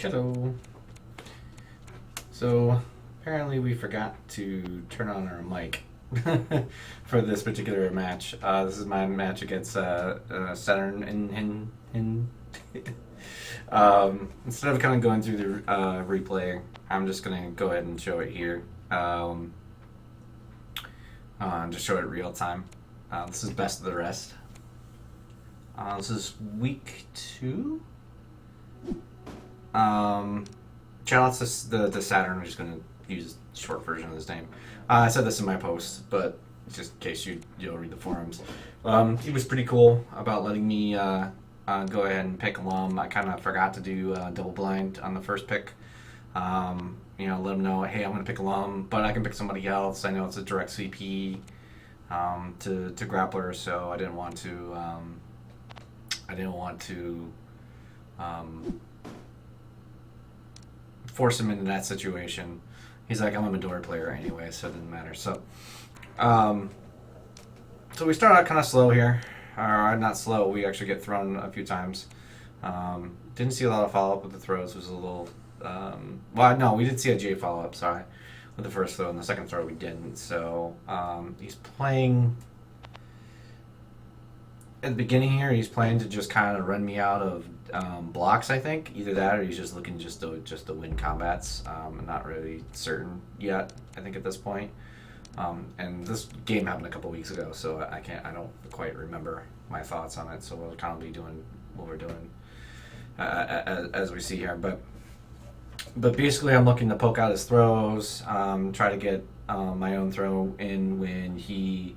Hello. So apparently we forgot to turn on our mic for this particular match. This is my match against Saturninhinhin. Instead of kind of going through the replay, I'm just gonna go ahead and show it here. Just show it real time. This is best of the rest. This is week 2. Shout out to Saturn. I'm just going to use a short version of his name. I said this in my post, but just in case you'll read the forums. He was pretty cool about letting me go ahead and pick alum. I kind of forgot to do double blind on the first pick. Let him know, hey, I'm going to pick alum, but I can pick somebody else. I know it's a direct CP to grappler, so I didn't want to force him into that situation. He's like, I'm a BotR player anyway, so it didn't matter. So we start out kind of slow here. Or not slow, we actually get thrown a few times. Didn't see a lot of follow-up with the throws. It was a little... no, we did see a J follow-up, sorry, with the first throw, and the second throw we didn't. So he's playing... At the beginning here, he's playing to just kind of run me out of blocks, I think. Either that or he's just looking just to win combats. I'm not really certain yet, I think, at this point. And this game happened a couple weeks ago, so I don't quite remember my thoughts on it. So we'll kind of be doing what we're doing as we see here. But basically, I'm looking to poke out his throws, try to get my own throw in when he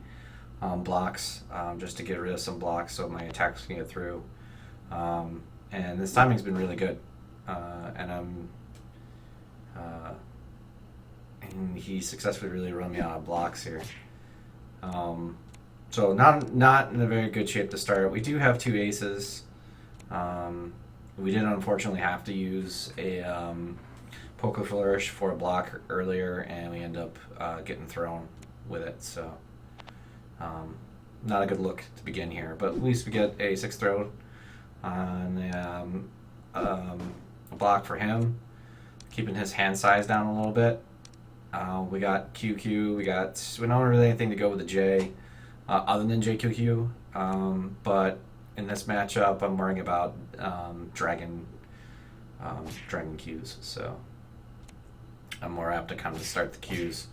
blocks, just to get rid of some blocks so my attacks can get through. And this timing's been really good. And he successfully really run me out of blocks here. So not in a very good shape to start. We do have 2 aces. We did unfortunately have to use a poker flourish for a block earlier, and we end up getting thrown with it. So not a good look to begin here, but at least we get a 6 throw on a block for him, keeping his hand size down a little bit. We got QQ. We don't really anything to go with the J, other than JQQ. But in this matchup, I'm worrying about dragon Qs. So I'm more apt to kind of start the Qs.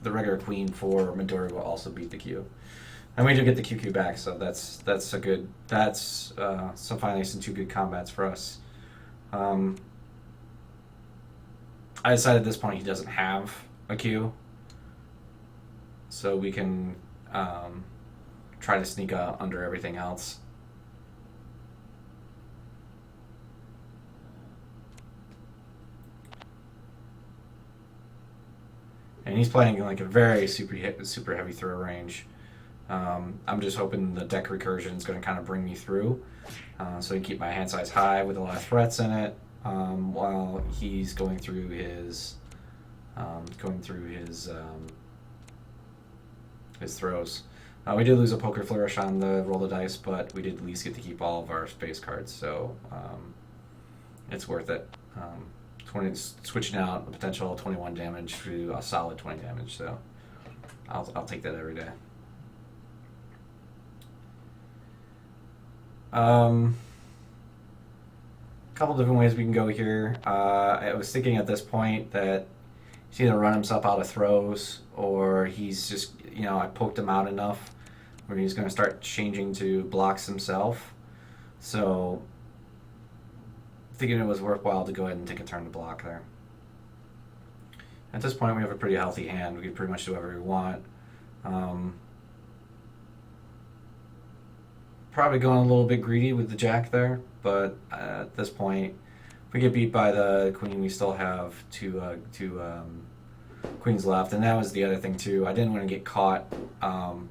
The regular queen for Midori will also beat the Q, and we do get the QQ back. So that's finally some 2 good combats for us. I decided at this point he doesn't have a Q, so we can try to sneak under everything else. And he's playing like a very super heavy throw range. I'm just hoping the deck recursion is going to kind of bring me through, so I can keep my hand size high with a lot of threats in it, while he's going through his throws. We did lose a poker flourish on the roll of dice, but we did at least get to keep all of our space cards, so it's worth it. 20, switching out a potential 21 damage to a solid 20 damage, so I'll take that every day. Couple different ways we can go here. I was thinking at this point that he's either run himself out of throws, or he's just, I poked him out enough where he's going to start changing to blocks himself. So thinking it was worthwhile to go ahead and take a turn to block there. At this point, we have a pretty healthy hand. We can pretty much do whatever we want. Probably going a little bit greedy with the jack there, but at this point, if we get beat by the queen, we still have two queens left, and that was the other thing too. I didn't want to get caught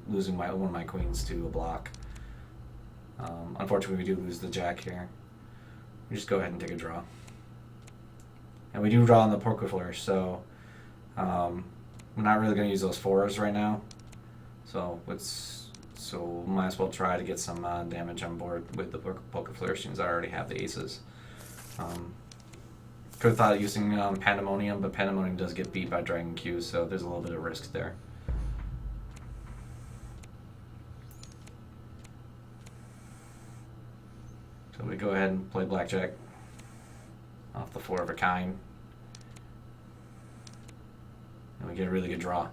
losing one of my queens to a block. Unfortunately, we do lose the jack here. We just go ahead and take a draw, and we do draw on the poker flourish, so I'm not really going to use those 4s right now. So let's So might as well try to get some damage on board with the Poker Flourishings. I already have the aces. Could have thought of using Pandemonium, but Pandemonium does get beat by Dragon Q, so there's a little bit of risk there. So we go ahead and play Blackjack off the 4 of a kind. And we get a really good draw.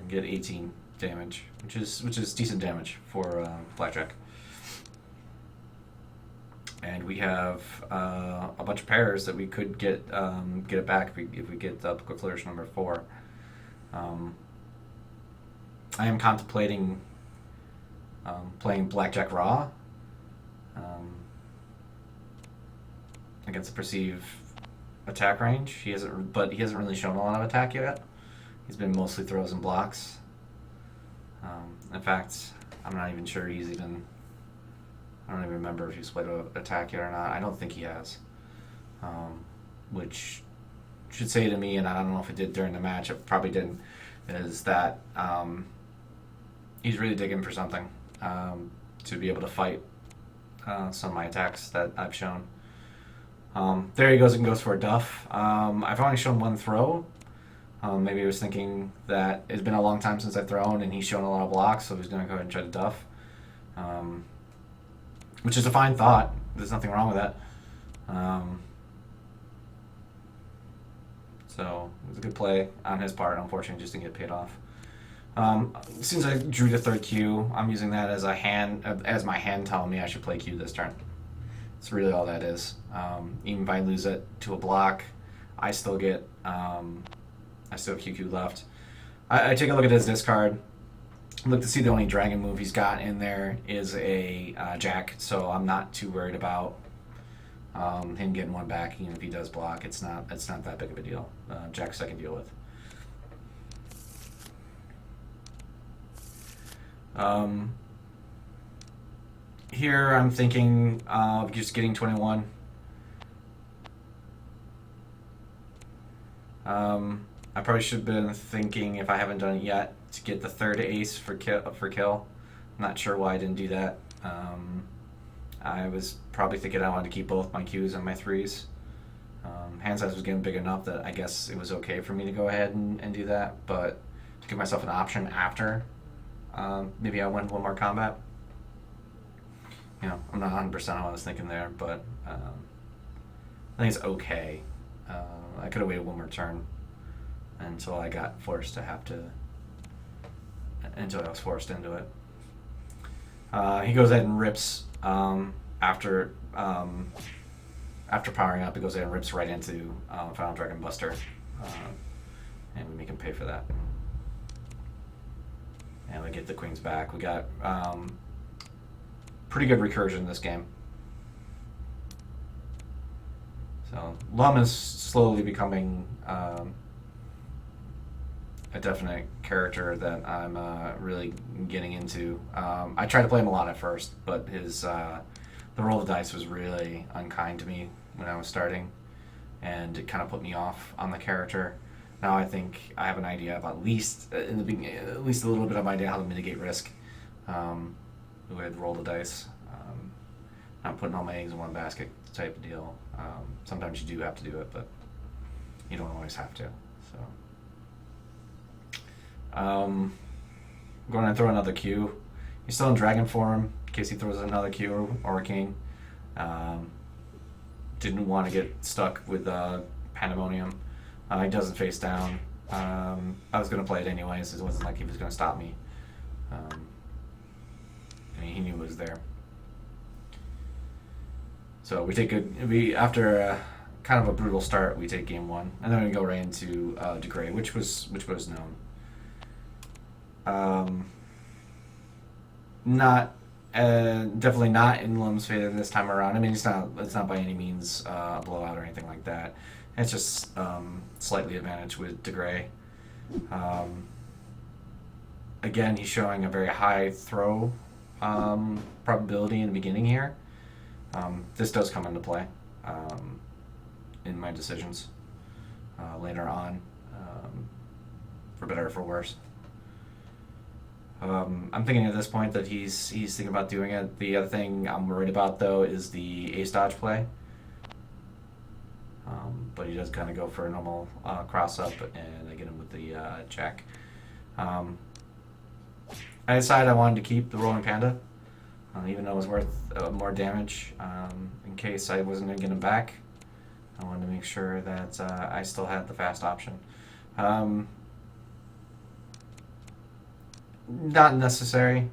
Get 18 damage, which is decent damage for Blackjack. And we have a bunch of pairs that we could get it back if we get Poker Flourish number 4. I am contemplating playing Blackjack Raw against the perceived attack range. But he hasn't really shown a lot of attack yet. He's been mostly throws and blocks. In fact, I'm not even sure he's even. I don't even remember if he's played an attack yet or not. I don't think he has. Which should say to me, and I don't know if it did during the match, it probably didn't, is that he's really digging for something to be able to fight some of my attacks that I've shown. There he goes and goes for a duff. I've only shown one throw. Maybe he was thinking that it's been a long time since I've thrown and he's shown a lot of blocks, so he's going to go ahead and try to duff. Which is a fine thought. There's nothing wrong with that. So it was a good play on his part. Unfortunately, just didn't get paid off. Since I drew the 3rd Q, I'm using that as my hand telling me I should play Q this turn. That's really all that is. Even if I lose it to a block, I still get I still have QQ left. I take a look at his discard. Look to see the only dragon move he's got in there is a jack, so I'm not too worried about him getting one back. Even if he does block, it's not that big of a deal. Jacks I can deal with. Here I'm thinking of just getting 21. I probably should have been thinking, if I haven't done it yet, to get the 3rd ace for kill. I'm not sure why I didn't do that. I was probably thinking I wanted to keep both my Qs and my 3s. Hand size was getting big enough that I guess it was okay for me to go ahead and do that, but to give myself an option after, maybe I win one more combat. You know, I'm not 100% on what I was thinking there, but I think it's okay. I could have waited one more turn until I got forced to until I was forced into it. He goes ahead and rips after powering up. He goes ahead and rips right into Final Dragon Buster, and we make him pay for that. And we get the queens back. We got pretty good recursion in this game. So Lum is slowly becoming a definite character that I'm really getting into. I tried to play him a lot at first, but the roll of the dice was really unkind to me when I was starting, and it kind of put me off on the character. Now I think I have an idea of at least in the beginning, at least a little bit of idea how to mitigate risk with roll the dice. Not putting all my eggs in one basket type of deal. Sometimes you do have to do it, but you don't always have to. So, going to throw another Q. He's still in dragon form in case he throws another Q or a king. Didn't want to get stuck with Pandemonium. He doesn't face down. I was going to play it anyways. It wasn't like he was going to stop me. He knew it was there. So after kind of a brutal start, we take game 1, and then we go right into Degree, which was known. Definitely not in Lum's favor this time around. I mean, it's not by any means a blowout or anything like that. It's just slightly advantage with Degree. Again, he's showing a very high throw probability in the beginning here. This does come into play in my decisions later on, for better or for worse. I'm thinking at this point that he's thinking about doing it. The other thing I'm worried about though is the ace dodge play. But he does kind of go for a normal cross up, and I get him with the check. I decided I wanted to keep the rolling panda, even though it was worth more damage. In case I wasn't going to get him back, I wanted to make sure that I still had the fast option. Not necessary.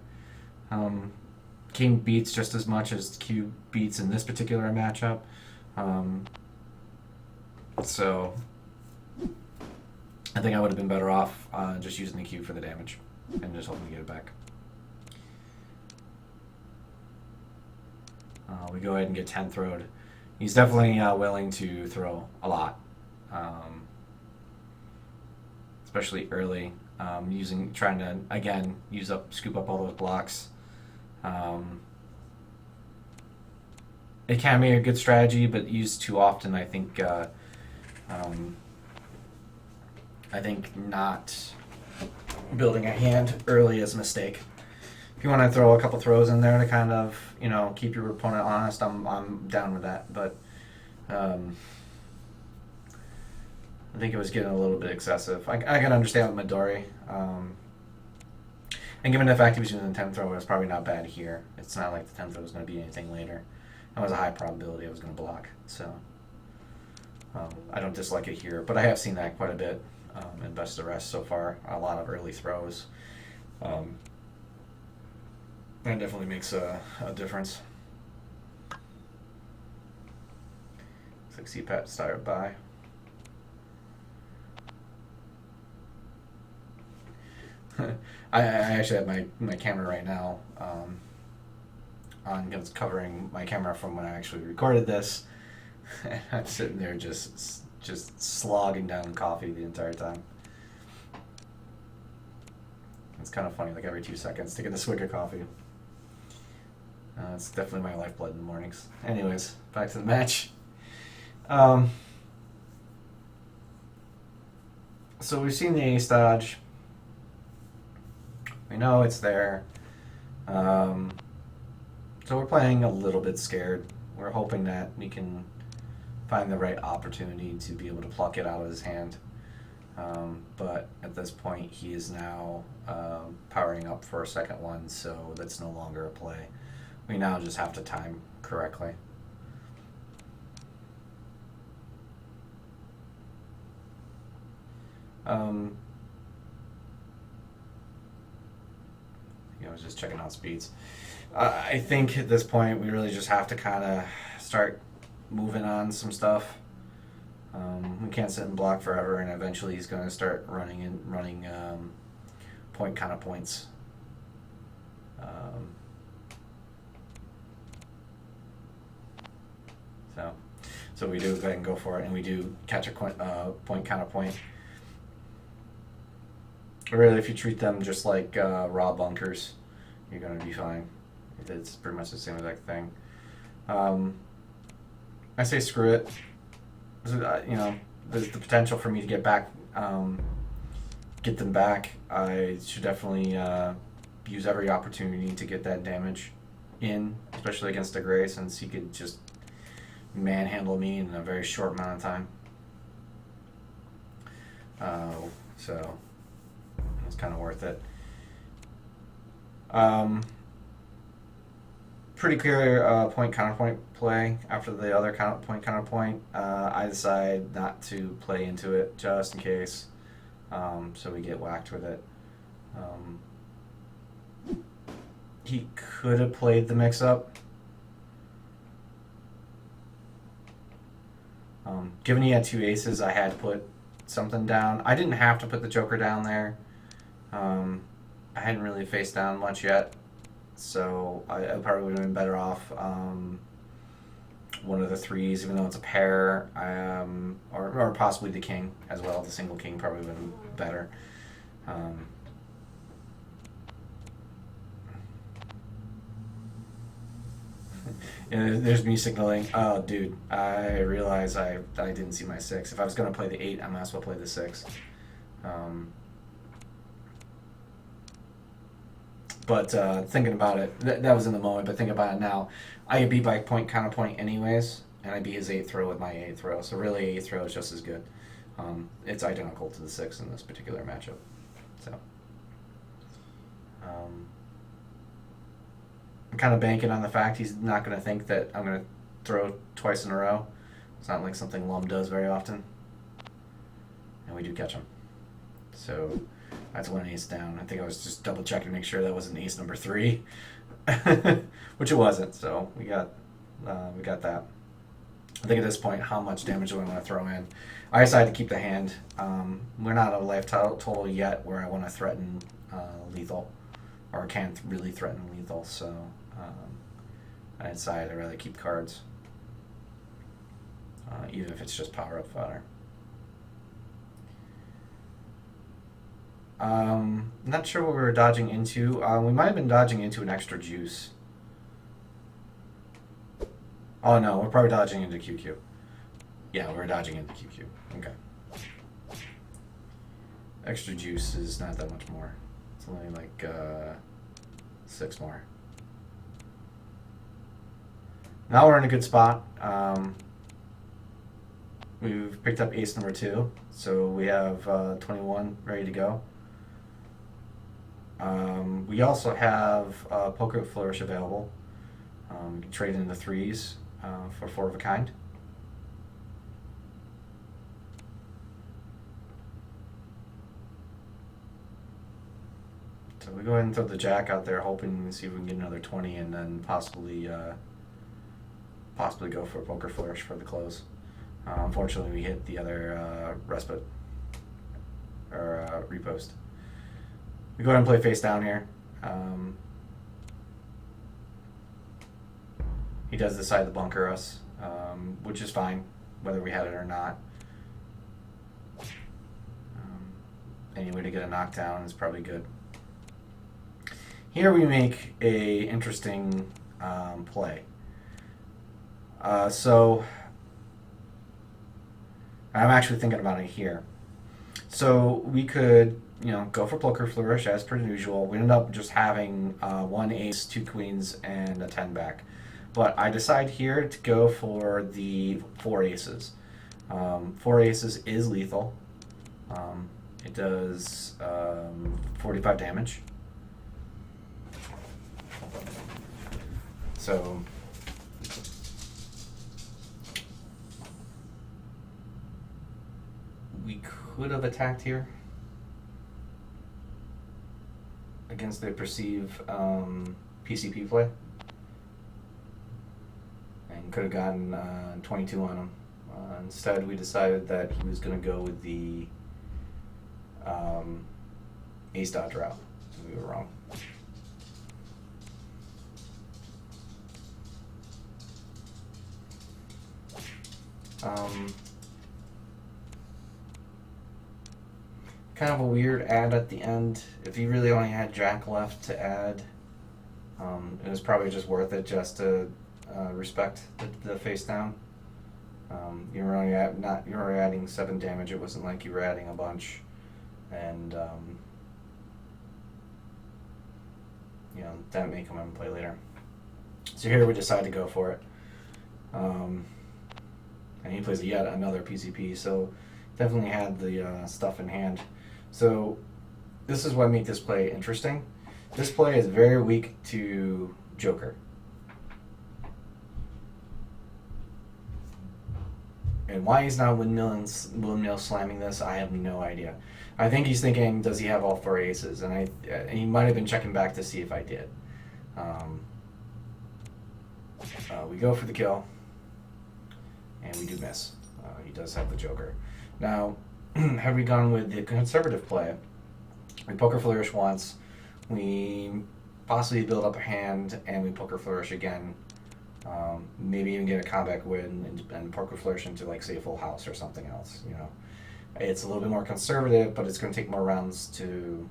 King beats just as much as Q beats in this particular matchup. So I think I would have been better off just using the Q for the damage and just hoping to get it back. We go ahead and get 10 throwed. He's definitely willing to throw a lot, especially early, trying to again scoop up all those blocks. It can be a good strategy, but used too often, I think not building a hand early is a mistake. If you want to throw a couple throws in there to kind of, keep your opponent honest, I'm down with that. But I think it was getting a little bit excessive. I can understand with Midori. And given the fact he was using the 10th throw, it was probably not bad here. It's not like the 10th throw was going to be anything later. It was a high probability I was going to block. So I don't dislike it here. But I have seen that quite a bit in Best of the Rest so far. A lot of early throws. That definitely makes a difference. Looks like CPAT started by. I actually have my camera right now on, it's covering my camera from when I actually recorded this. And I'm sitting there just slogging down coffee the entire time. It's kind of funny, like every 2 seconds, taking a swig of coffee. It's definitely my lifeblood in the mornings. Anyways, back to the match. So we've seen the ace dodge. We know it's there. So we're playing a little bit scared. We're hoping that we can find the right opportunity to be able to pluck it out of his hand. But at this point, he is now powering up for a second one, so that's no longer a play. We now just have to time correctly. I was just checking out speeds. I think at this point we really just have to kind of start moving on some stuff. We can't sit and block forever, and eventually he's going to start running point kind of points. So we do go ahead and go for it, and we do catch a point kind of point. Really, if you treat them just like raw bunkers, you're going to be fine. It's pretty much the same exact thing. I say screw it. There's the potential for me to get them back. I should definitely use every opportunity to get that damage in, especially against a Gray, since he could just manhandle me in a very short amount of time. So it's kind of worth it. Pretty clear point counterpoint play after the other point counterpoint. I decide not to play into it just in case, so we get whacked with it. He could have played the mix-up. Given he had two aces, I had to put something down. I didn't have to put the Joker down there. I hadn't really faced down much yet, so I probably would have been better off one of the threes, even though it's a pair, or possibly the king as well. The single king probably would have been better. And there's me signaling, oh dude, I realize I didn't see my 6. If I was going to play the 8, I might as well play the 6. But thinking about it, that was in the moment. But thinking about it now, I get beat by point counterpoint anyways, and I beat his 8th throw with my 8th throw. So really, 8th throw is just as good. It's identical to the 6 in this particular matchup. So I'm kind of banking on the fact he's not going to think that I'm going to throw twice in a row. It's not like something Lum does very often. And we do catch him. So that's 1 ace down. I think I was just double checking to make sure that wasn't ace number 3, which it wasn't. So we got that. I think at this point, how much damage do I want to throw in? I decided to keep the hand. We're not at a life total yet where I want to threaten lethal, or can't really threaten lethal. So I decided I'd rather keep cards, even if it's just power up fodder. Not sure what we were dodging into. We might have been dodging into an extra juice. Oh no, we're probably dodging into QQ. Yeah, we're dodging into QQ. Okay. Extra juice is not that much more. It's only like 6 more. Now we're in a good spot. We've picked up ace number 2, so we have 21 ready to go. We also have Poker Flourish available. We can trade into 3s for 4 of a kind. So we go ahead and throw the jack out there, hoping to see if we can get another 20, and then possibly go for a Poker Flourish for the close. Unfortunately, we hit the other respite or repost. We go ahead and play face down here. He does decide to bunker us, which is fine, whether we had it or not. Any way to get a knockdown is probably good. Here we make a interesting play. So I'm actually thinking about it here. So we could, go for Poker Flourish as per usual. We end up just having 1 ace, 2 queens, and a 10 back. But I decide here to go for the 4 aces. 4 aces is lethal. It does 45 damage. So we could have attacked here against the perceived PCP play, and could have gotten 22 on him. Instead, we decided that he was going to go with the ace dodge route, so we were wrong. Kind of a weird add at the end. If you really only had jack left to add, it was probably just worth it just to respect the face down. You were only adding 7 damage. It wasn't like you were adding a bunch, and that may come into play later. So here we decide to go for it. And he plays yet another PCP, so definitely had the stuff in hand. So this is what makes this play interesting. This play is very weak to Joker. And why he's not windmill slamming this, I have no idea. I think he's thinking, does he have all 4 aces? And he might have been checking back to see if I did. We go for the kill. And we do miss. He does have the Joker. Now, had we gone with the conservative play, we Poker Flourish once, we possibly build up a hand, and we Poker Flourish again. Maybe even get a comeback win and Poker Flourish into, like, say, a full house or something else. It's a little bit more conservative, but it's going to take more rounds to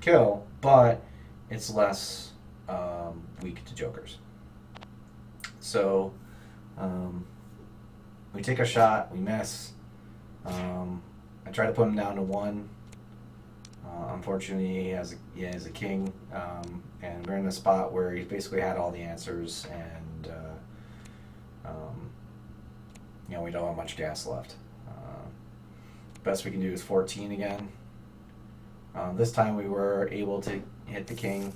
kill, but it's less weak to Jokers. So we take a shot, we miss. I try to put him down to 1. Unfortunately, he has a king, and we're in a spot where he basically had all the answers, and we don't have much gas left. Best we can do is 14 again. This time we were able to hit the king.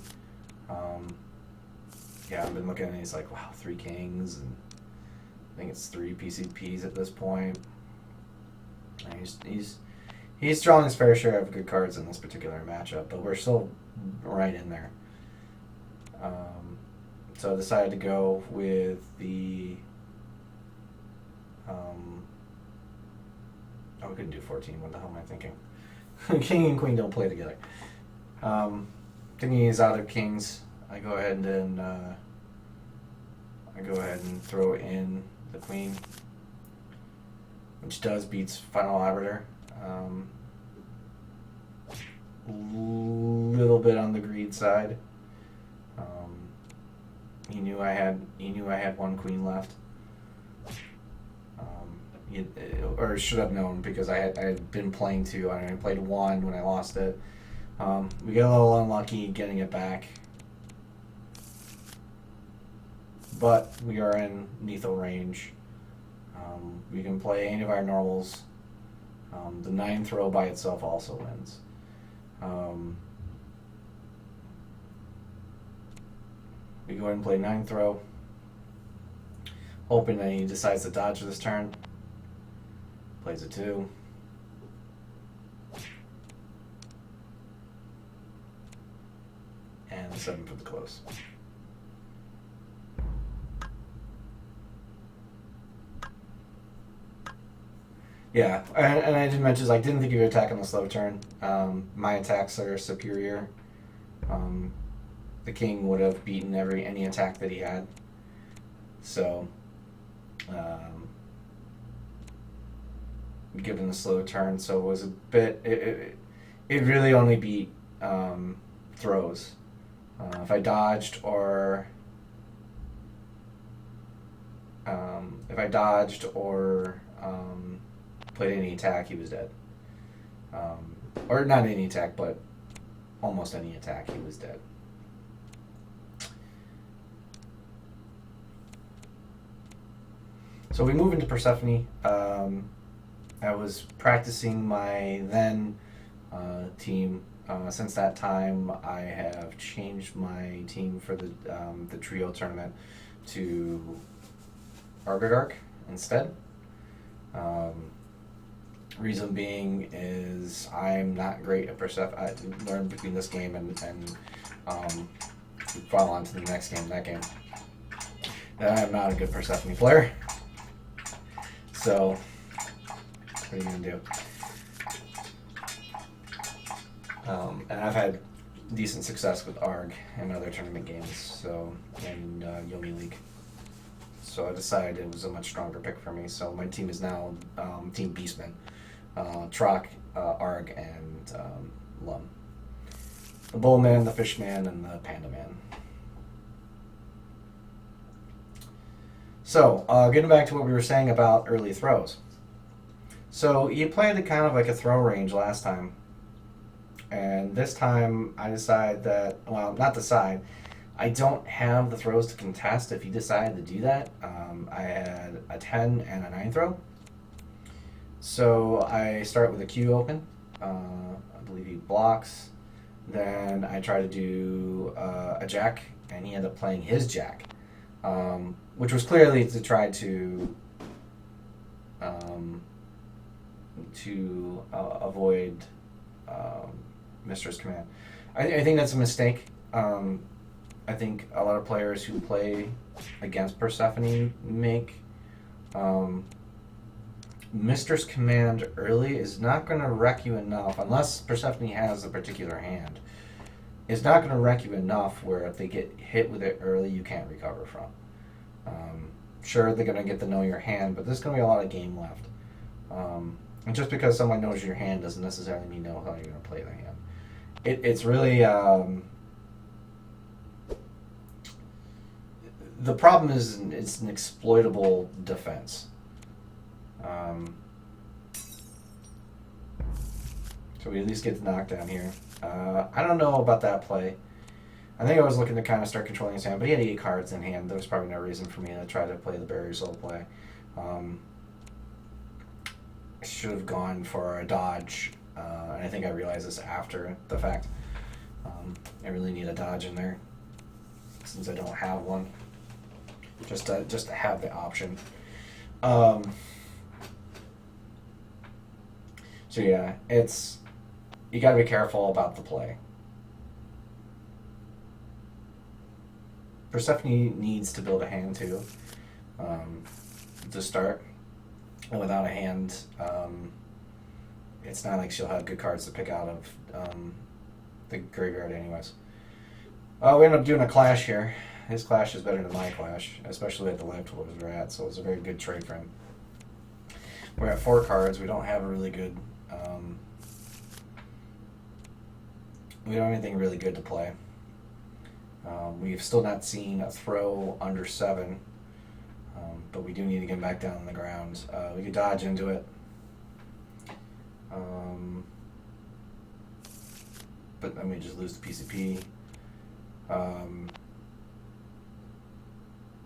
I've been looking and he's like, wow, 3 kings, and I think it's 3 PCPs at this point. And he's drawing his fair share of good cards in this particular matchup, but we're still right in there. So I decided to go with the. We couldn't do 14. What the hell am I thinking? King and queen don't play together. Thinking he's out of kings, I go ahead and throw in the queen, which does beats final arbiter. Little bit on the greed side. He knew I had 1 queen left. Or should have known, because I had been playing 2. I played 1 when I lost it. We got a little unlucky getting it back, but we are in lethal range. We can play any of our normals. The 9 throw by itself also wins. We go ahead and play 9 throw, hoping that he decides to dodge this turn. Plays a 2. And 7 for the close. Yeah, and I did mention, I didn't think you would attack on the slow turn. My attacks are superior. The king would have beaten any attack that he had. So, given the slow turn, so it was a bit. It really only beat throws. If I dodged or played any attack, he was dead. Or not any attack, but almost any attack, he was dead. So we move into Persephone. I was practicing my then team. Since that time, I have changed my team for the trio tournament to Argagark instead. Reason being is I'm not great at Persephone. I had to learn between this game and follow on to the next game, that game. That I'm not a good Persephone player. So, what are you going to do? And I've had decent success with ARG and other tournament games, and Yomi League. So I decided it was a much stronger pick for me. So my team is now Team Beastman. Trock, ARG, and Lum. The Bullman, the Fishman, and the Panda Man. So, getting back to what we were saying about early throws. So, you played kind of like a throw range last time. And this time, I decided that, well, not decide, I don't have the throws to contest if he decided to do that. I had a 10 and a 9 throw. So, I start with a Q open. I believe he blocks. Then I try to do a Jack, and he ended up playing his Jack. Which was clearly to try to avoid Mistress Command. I think that's a mistake. I think a lot of players who play against Persephone make Mistress Command early is not going to wreck you enough, unless Persephone has a particular hand. It's not going to wreck you enough where if they get hit with it early, you can't recover from. Sure, they're going to get to know your hand, but there's going to be a lot of game left. And just because someone knows your hand doesn't necessarily mean know how you're going to play the hand. It's really... the problem is it's an exploitable defense. So we at least get the knockdown here. I don't know about that play. I think I was looking to kind of start controlling his hand, but he had 8 cards in hand. There was probably no reason for me to try to play the Barrier Soul play. I should have gone for a dodge, and I think I realized this after the fact. I really need a dodge in there since I don't have one. Just to have the option. So yeah, you got to be careful about the play. Persephone needs to build a hand too, to start. And without a hand, it's not like she'll have good cards to pick out of the graveyard anyways. We end up doing a clash here. His clash is better than my clash, especially at the life totals we're at, so it's a very good trade for him. We're at 4 cards. We don't have a really good... we don't have anything really good to play. We've still not seen a throw under 7, but we do need to get back down on the ground. We could dodge into it. But then we just lose the PCP.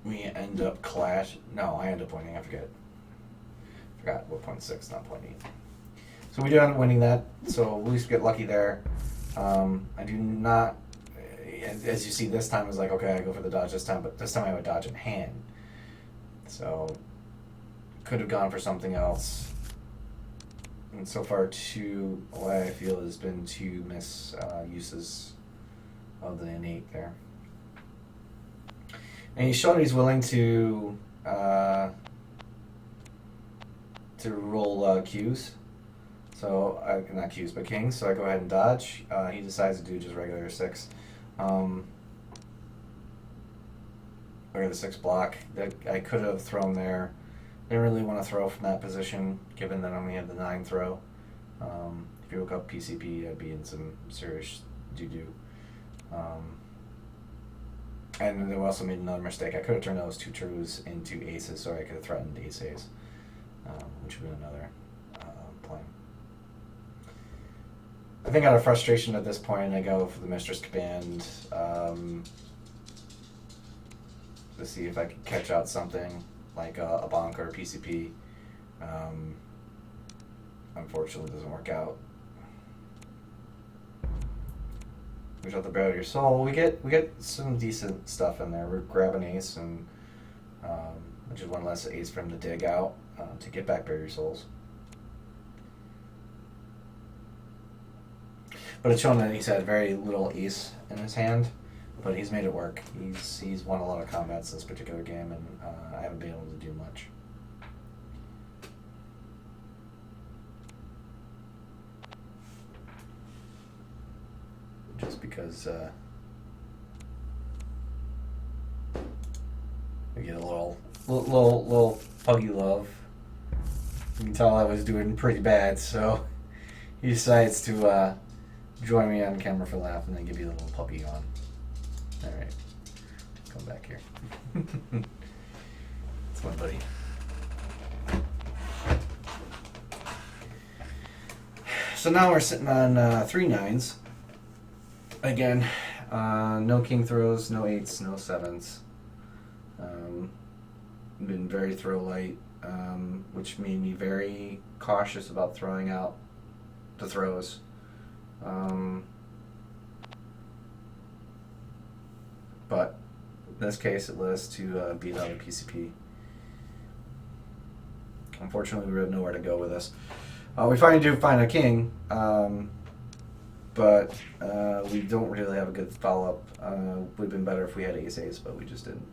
We end up clash. No, I end up winning. I forgot what 0.6, not 0.8. So we do end up winning that. So at least we get lucky there. I do not. As you see, this time is like, okay, I go for the dodge this time, but this time I have a dodge in hand. So, could have gone for something else. And so far, what I feel has been 2 misuses of the innate there. And he showed he's willing to roll Qs. So, not Qs, but kings. So I go ahead and dodge. He decides to do just regular 6. Look at the 6 block that I could have thrown there. Didn't really want to throw from that position, given that I only had the 9 throw. If you look up PCP, I'd be in some serious doo-doo. And then we also made another mistake. I could have turned those 2 trues into aces, so I could have threatened ace-ace, which would be another play. I think out of frustration at this point, I go for the Mistress Command to see if I could catch out something like a bonk or a PCP. Unfortunately, it doesn't work out. We shot the Barrier Soul. We get some decent stuff in there. We're grabbing ace, and which is one less ace for him to dig out to get back Barrier Souls. But it's shown that he's had very little ace in his hand, but he's made it work. He's won a lot of combats this particular game, and I haven't been able to do much. Just because we get a little puggy love. You can tell I was doing pretty bad, so he decides to join me on camera for a laugh and then give you a little puppy on. Alright. Come back here. It's my buddy. So now we're sitting on 3 9s. Again, no king throws, no 8s, no 7s. Been very throw light, which made me very cautious about throwing out the throws. But in this case, it led us to beat out a PCP. Unfortunately, we have nowhere to go with this. We finally do find a king, but we don't really have a good follow-up. Would have been better if we had ace-ace, but we just didn't.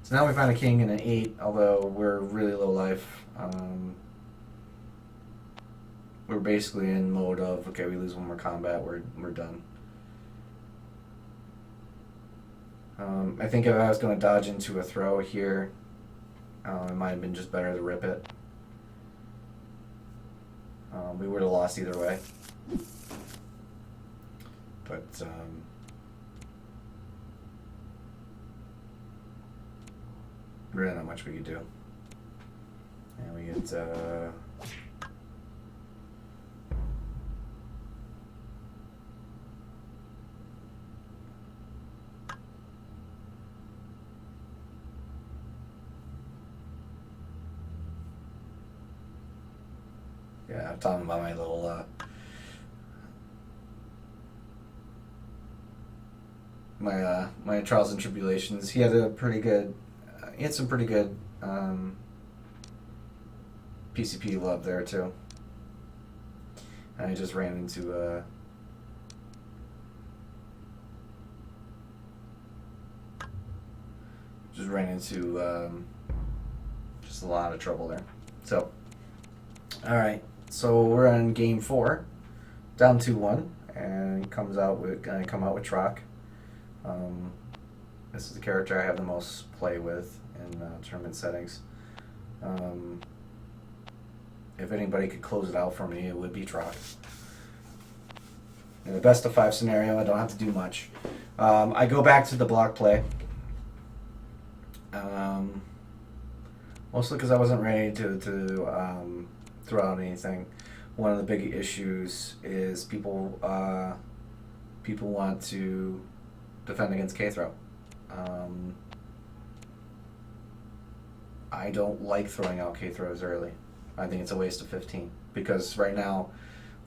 So now we find a king and an 8, although we're really low life. We're basically in mode of, okay, we lose one more combat, we're done. I think if I was going to dodge into a throw here, it might have been just better to rip it. We would have lost either way. But really not much we could do. And we get I've told him about my little my trials and tribulations. He had a pretty good. He had some pretty good PCP love there too. And I just ran into just a lot of trouble there. So, all right. So we're on game 4, down 2-1, and comes out with gonna come out with Trock. This is the character I have the most play with in tournament settings. If anybody could close it out for me, it would be Trock. In the best of 5 scenario, I don't have to do much. I go back to the block play. Mostly because I wasn't ready to throw out anything. One of the big issues is people want to defend against K-throw. I don't like throwing out K-throws early. I think it's a waste of 15 because right now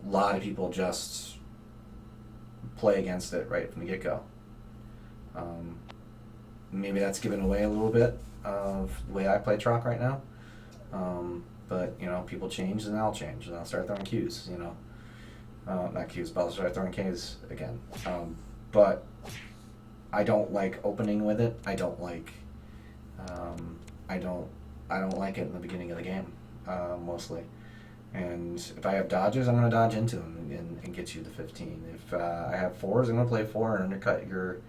a lot of people just play against it right from the get-go. Maybe that's given away a little bit of the way I play Trock right now. But, you know, people change and I'll change and I'll start throwing Qs, you know. Not Qs, but I'll start throwing Ks again. But I don't like opening with it. I don't like I don't like it in the beginning of the game, mostly. And if I have dodges, I'm going to dodge into them and get you to 15. If I have 4s, I'm going to play 4 and undercut your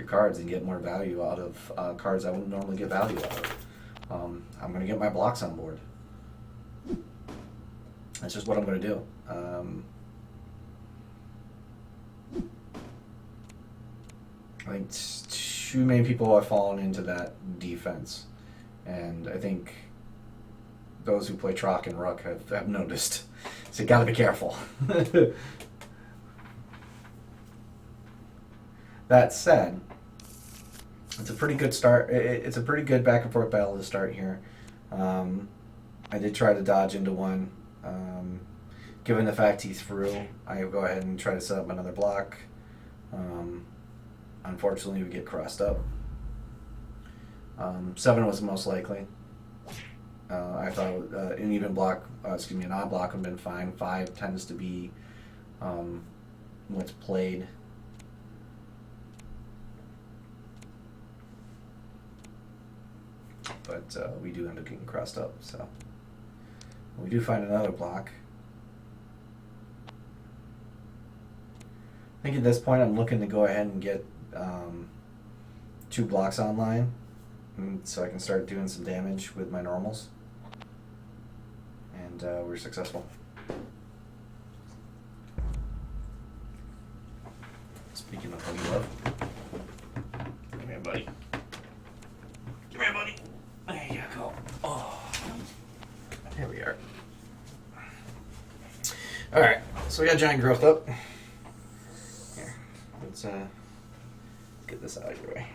cards and get more value out of cards I wouldn't normally get value out of. I'm going to get my blocks on board. That's just what I'm going to do. I think too many people have fallen into that defense. And I think those who play Trock and Rook have noticed. So you gotta be careful. That said, it's a pretty good start. It's a pretty good back and forth battle to start here. I did try to dodge into one. Given the fact he threw, I go ahead and try to set up another block. Unfortunately, we get crossed up. 7 was most likely. I thought an even block, an odd block would have been fine. 5 tends to be what's played. But we do end up getting crossed up, so we do find another block. I think at this point I'm looking to go ahead and get 2 blocks online, so I can start doing some damage with my normals. And we're successful. Speaking of puppy love, come here, buddy. Come here, buddy. There you go. Oh, here we are. All right, so we got giant growth up. Here, let's get this out of your way.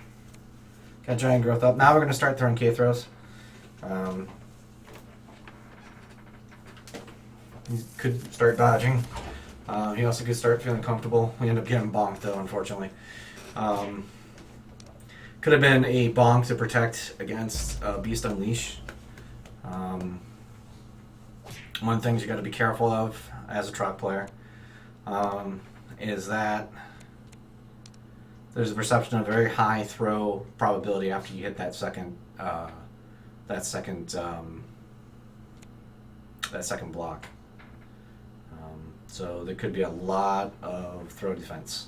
Got giant growth up. Now we're going to start throwing K throws. He could start dodging. He also could start feeling comfortable. We end up getting bonked though, unfortunately. Could have been a bonk to protect against Beast Unleash. One of the things you got to be careful of as a Trock player is that there's a perception of very high throw probability after you hit that second block. So there could be a lot of throw defense.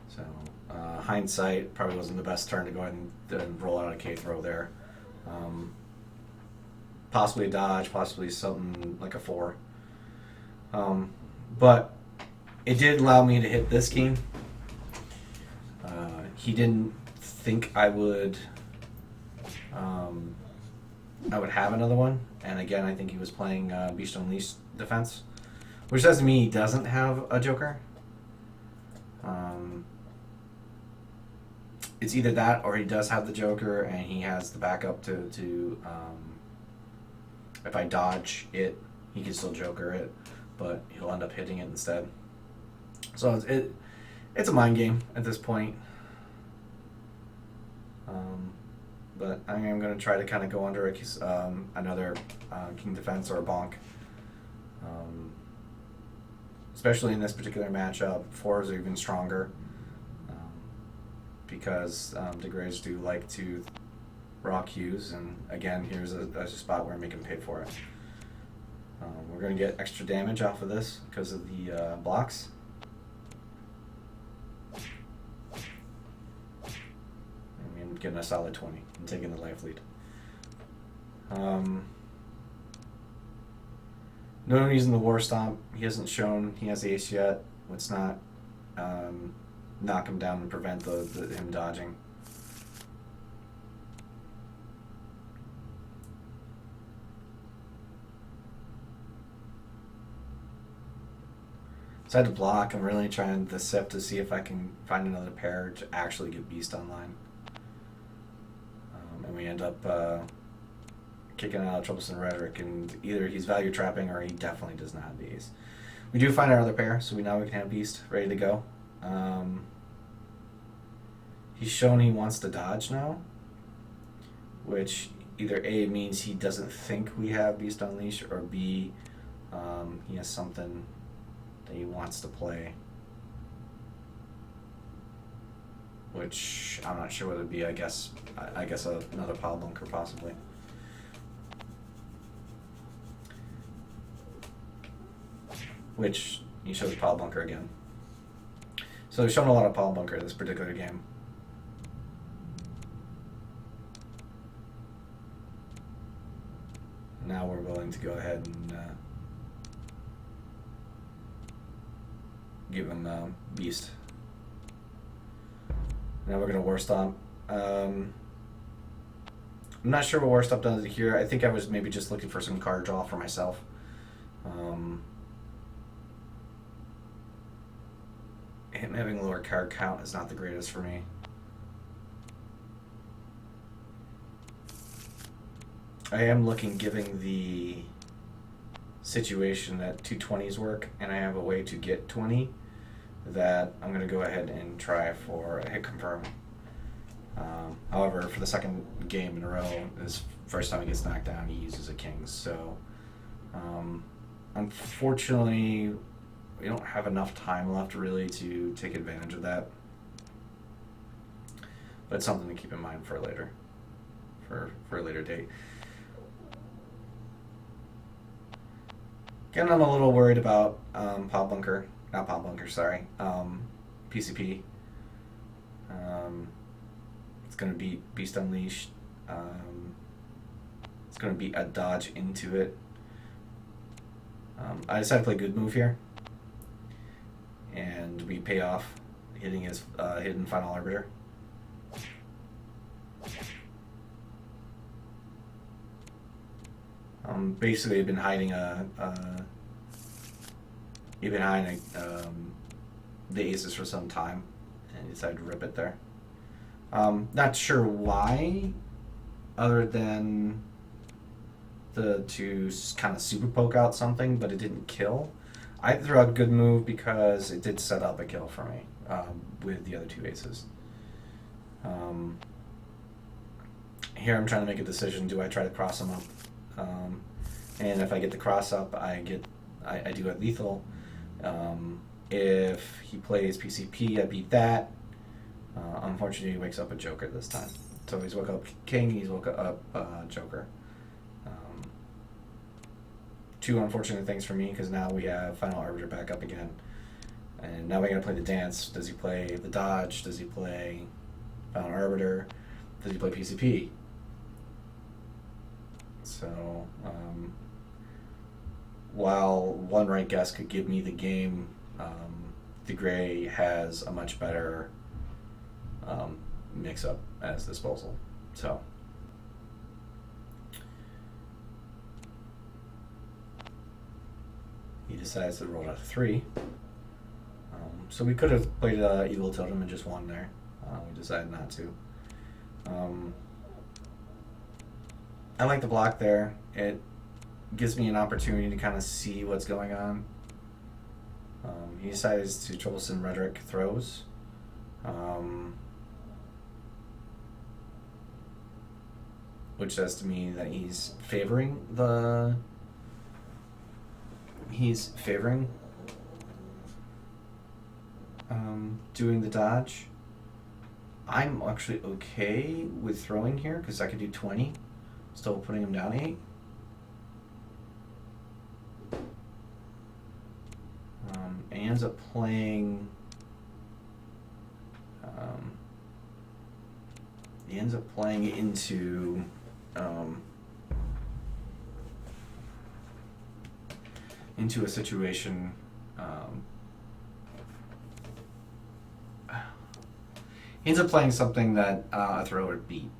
So hindsight, probably wasn't the best turn to go ahead and roll out a K throw there. Possibly a dodge, possibly something like a 4. But it did allow me to hit this game. He didn't think I would have another one, and again, I think he was playing Beast Unleashed defense, which doesn't mean he doesn't have a Joker. It's either that or he does have the Joker and he has the backup to if I dodge it, he can still Joker it, but he'll end up hitting it instead. So it's a mind game at this point. But I am going to try to kind of go under another King Defense or a Bonk. Especially in this particular matchup, 4s are even stronger because the Greys do like to rock Hughes, and again, here's a spot where I make him pay for it. We're going to get extra damage off of this because of the blocks. I'm getting a solid 20 and taking the life lead. No reason the War Stomp. He hasn't shown he has ace yet. Let's not knock him down and prevent him dodging. So I had to block. I'm really trying to sift to see if I can find another pair to actually get Beast online. And we end up kicking out Troublesome Rhetoric, and either he's value trapping or he definitely does not have the ace. We do find our other pair, so now we can have Beast ready to go. He's shown he wants to dodge now, which either A, means he doesn't think we have Beast Unleash, or B, he has something that he wants to play, which I'm not sure what it would be. I guess another Pile Bunker possibly. Which he shows Pile Bunker again. So he's shown a lot of Pile Bunker this particular game. Now we're willing to go ahead and give him Beast. Now we're going to War Stomp. I'm not sure what War Stomp does here. I think I was maybe just looking for some card draw for myself. Him having lower card count is not the greatest for me. I am looking, giving the situation that 220s work, and I have a way to get 20, that I'm going to go ahead and try for a hit confirm. However, for the second game in a row, this first time he gets knocked down, he uses a Kings. So, unfortunately, we don't have enough time left really to take advantage of that. But it's something to keep in mind for later, for a later date. Again, I'm a little worried about Pile Bunker. Not Pile Bunker, sorry. PCP. It's going to beat Beast Unleashed. It's going to beat a dodge into it. I decided to play good move here. And we pay off hitting his hidden Final Arbiter. Basically, I've been hiding the aces for some time, and decided to rip it there. Not sure why, other than to kind of super poke out something, but it didn't kill. I threw out a good move because it did set up a kill for me with the other two aces. Here I'm trying to make a decision. Do I try to cross them up? And if I get the cross up, I do it lethal. If he plays PCP, I beat that. Unfortunately, he wakes up a Joker this time. So he's woke up King, he's woke up Joker. Two unfortunate things for me, because now we have Final Arbiter back up again. And now we gotta play the dance. Does he play the dodge? Does he play Final Arbiter? Does he play PCP? So, while one right guess could give me the game, the Gray has a much better mix-up as disposal. So, he decides to roll out a 3. So we could have played Evil Totem and just won there. We decided not to. I like the block there. It gives me an opportunity to kind of see what's going on. He decides to troublesome rhetoric throws. Which says to me that he's favoring doing the dodge. I'm actually okay with throwing here because I could do 20, still putting him down 8. He ends up playing. He ends up playing into. Into a situation. He ends up playing something that a throw would beat.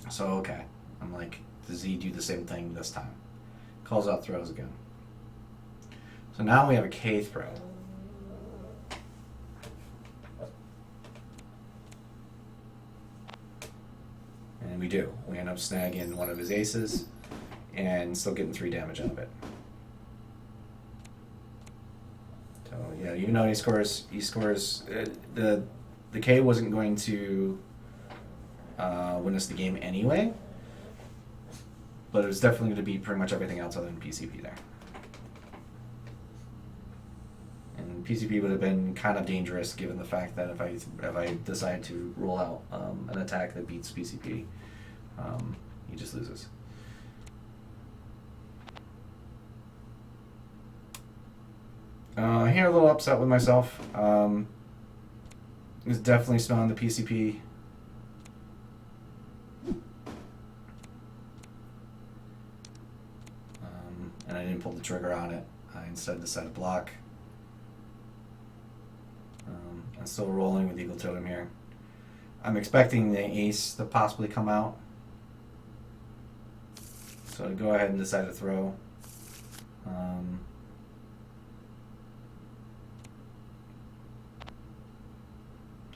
So okay, I'm like, does he do the same thing this time? Calls out throws again. So now we have a K throw. And we do. We end up snagging one of his aces and still getting 3 damage out of it. So yeah, even though he scores the K wasn't going to win us the game anyway, but it was definitely going to beat pretty much everything else other than PCP there. And PCP would have been kind of dangerous given the fact that if I decide to roll out an attack that beats PCP, he just loses. Here a little upset with myself. Was definitely smelling the PCP. And I didn't pull the trigger on it. I instead decided to block. I'm still rolling with Eagle Totem here. I'm expecting the ace to possibly come out. So I go ahead and decide to throw.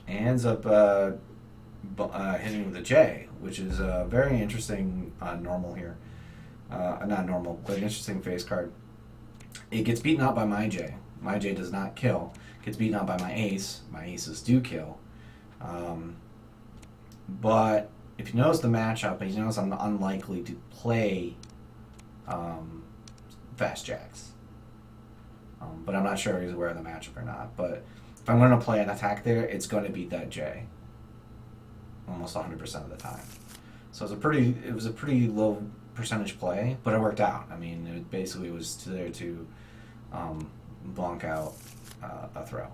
Ends up hitting with a J, which is a very interesting normal here. Not normal, but an interesting face card. It gets beaten out by my J. My J does not kill. Gets beaten out by my ace. My aces do kill. But if you notice the matchup, you notice I'm unlikely to play fast jacks. But I'm not sure if he's aware of the matchup or not. But if I'm going to play an attack there, it's going to beat that J almost 100% of the time. So it was a pretty low percentage play, but it worked out. I mean, it basically was there to bonk out a throw.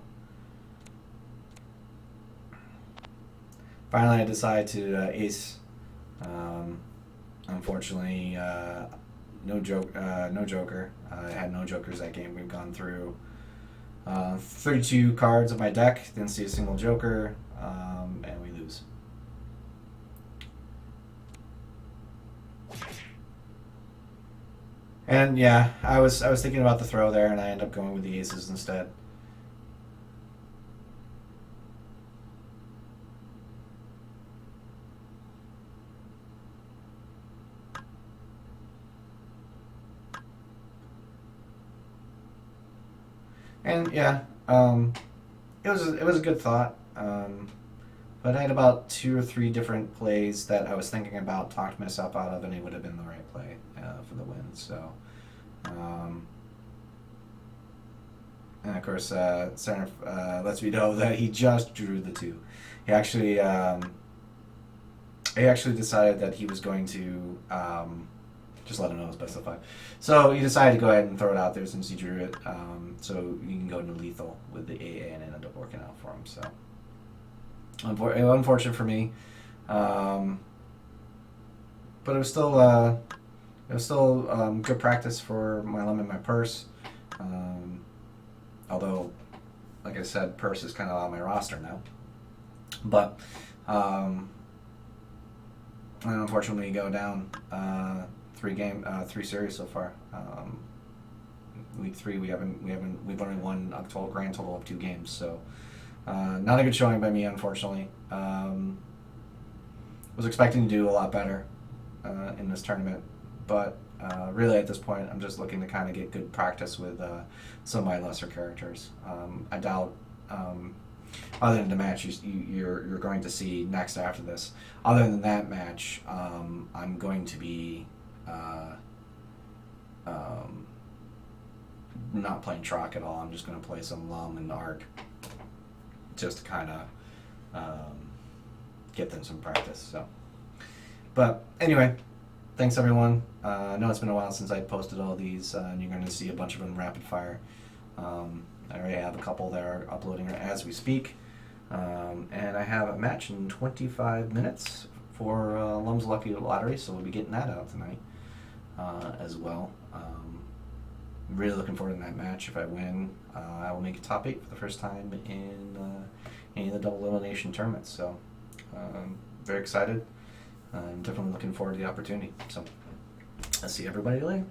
Finally, I decided to ace. Unfortunately, no joker. I had no jokers that game. We've gone through 32 cards of my deck, didn't see a single joker, and we lose. And yeah, I was thinking about the throw there, and I ended up going with the aces instead. And yeah, it was a good thought. But I had about 2 or 3 different plays that I was thinking about, talked myself out of, and it would have been the right play for the win. So, and of course, Center lets me know that he just drew the 2. He actually decided that he was going to just let him know it was best of 5. So he decided to go ahead and throw it out there since he drew it. So you can go into lethal with the AA, and it ended up working out for him. So unfortunate for me, but it was still good practice for my limit, my purse. Although, like I said, purse is kind of on my roster now. But and unfortunately, go down 3 series so far. Week 3, we've only won a grand total of 2 games. So not a good showing by me, unfortunately. Was expecting to do a lot better in this tournament, but Really, at this point, I'm just looking to kind of get good practice with some of my lesser characters. I doubt, other than the match you're going to see next after this, other than that match, I'm going to be not playing Troc at all. I'm just going to play some Lum and Arc just to kind of get them some practice. So, but anyway, thanks everyone. I know it's been a while since I posted all these, and you're going to see a bunch of them rapid fire. I already have a couple that are uploading as we speak, and I have a match in 25 minutes for Lum's Lucky Lottery, so we'll be getting that out tonight as well. Really looking forward to that match. If I win, I will make a top 8 for the first time in any of the double elimination tournaments. So, very excited. I'm definitely looking forward to the opportunity. So, I'll see everybody later.